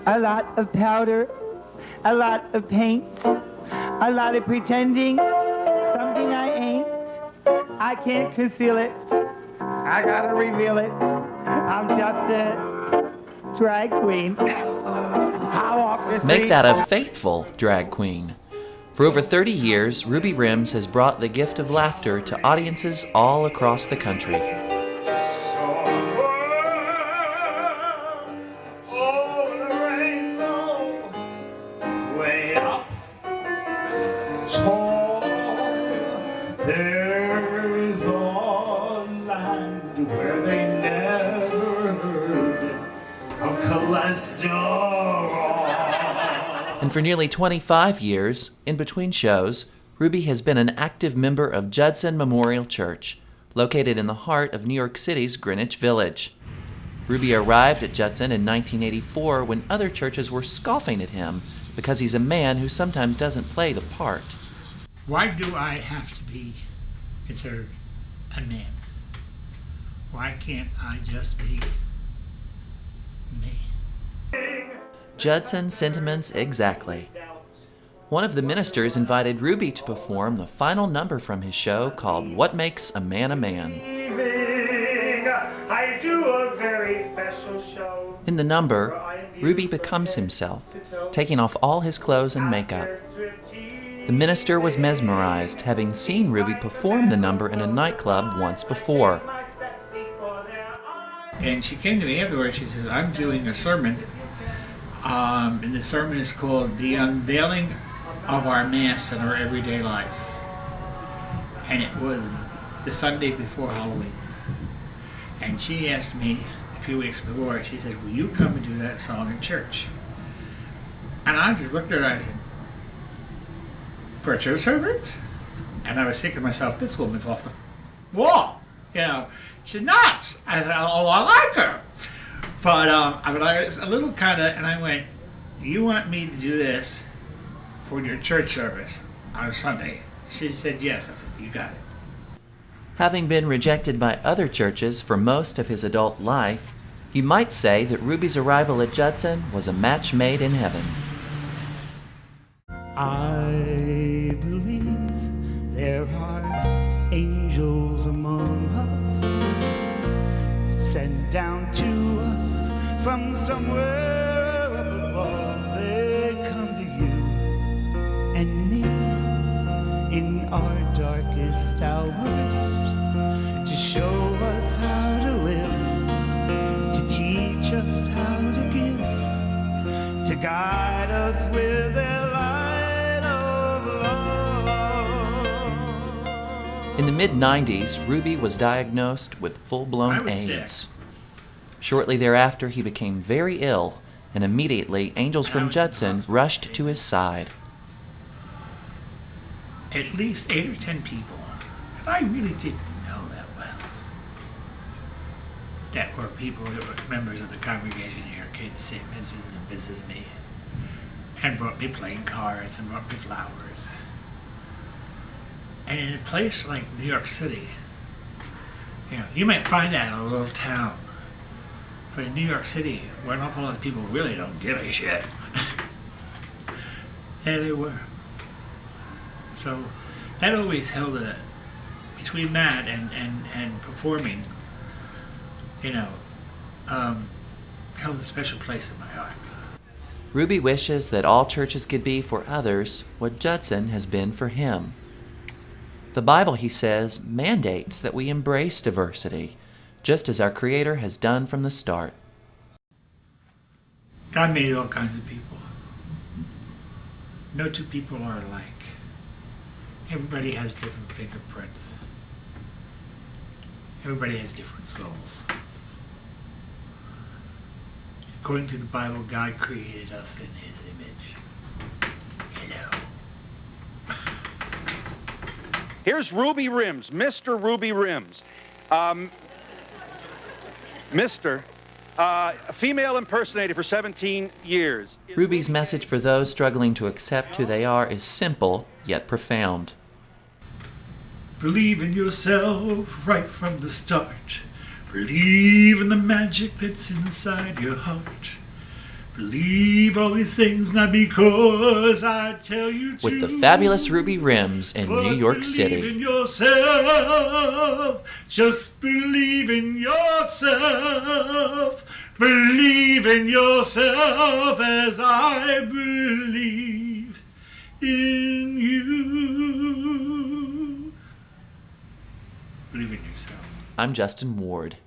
A lot of powder, a lot of paint, a lot of pretending, something I ain't. I can't conceal it, I gotta reveal it. I'm just a drag queen. I walk the Make street. that a faithful drag queen. For over 30 years, Ruby Rims has brought the gift of laughter to audiences all across the country. There's all lands where they never heard of cholesterol. And for nearly 25 years, in between shows, Ruby has been an active member of Judson Memorial Church, located in the heart of New York City's Greenwich Village. Ruby arrived at Judson in 1984 when other churches were scoffing at him because he's a man who sometimes doesn't play the part. Why do I have to be considered a man? Why can't I just be me? Judson sentiments exactly. One of the ministers invited Ruby to perform the final number from his show called What Makes a Man a Man. I do a very special show. In the number, Ruby becomes himself, taking off all his clothes and makeup. The minister was mesmerized, having seen Ruby perform the number in a nightclub once before. And she came to me afterwards. She says, I'm doing a sermon, and the sermon is called The Unveiling of Our Mass in Our Everyday Lives. And it was the Sunday before Halloween. And she asked me a few weeks before, she said, will you come and do that song in church? And I just looked at her and I said, for a church service? And I was thinking to myself, this woman's off the wall. You know, she's nuts. I said, oh, I like her. But I was a little kind of, and I went, you want me to do this for your church service on Sunday? She said, yes. I said, you got it. Having been rejected by other churches for most of his adult life, you might say that Ruby's arrival at Judson was a match made in heaven. I believe there are angels among us, sent down to us from somewhere up above. They come to you and me in our darkest hours to show us how to live, to teach us how to give, to guide us with their light of love. In the mid-90s, Ruby was diagnosed with full-blown I was AIDS. sick. Shortly thereafter, he became very ill, and immediately angels from Judson rushed to his side. At least 8 or 10 people that I really didn't know that well, that were people that were members of the congregation here, came to St. Vincent's and visited me, and brought me playing cards and brought me flowers. And in a place like New York City, you know, you might find that in a little town, but in New York City, where an awful lot of people really don't give a shit, there they were. So that always held between that and performing, you know, held a special place in my heart. Ruby wishes that all churches could be for others what Judson has been for him. The Bible, he says, mandates that we embrace diversity, just as our Creator has done from the start. God made all kinds of people. No two people are alike. Everybody has different fingerprints. Everybody has different souls. According to the Bible, God created us in His image. Hello. Here's Ruby Rims, Mr. Ruby Rims. A female impersonator for 17 years. Ruby's message for those struggling to accept who they are is simple, yet profound. Believe in yourself right from the start. Believe in the magic that's inside your heart. Believe all these things not because I tell you to. With the fabulous Ruby Rims in New York Believe City. in yourself. Just believe in yourself. Believe in yourself as I believe in you. Believe in yourself. I'm Justin Ward.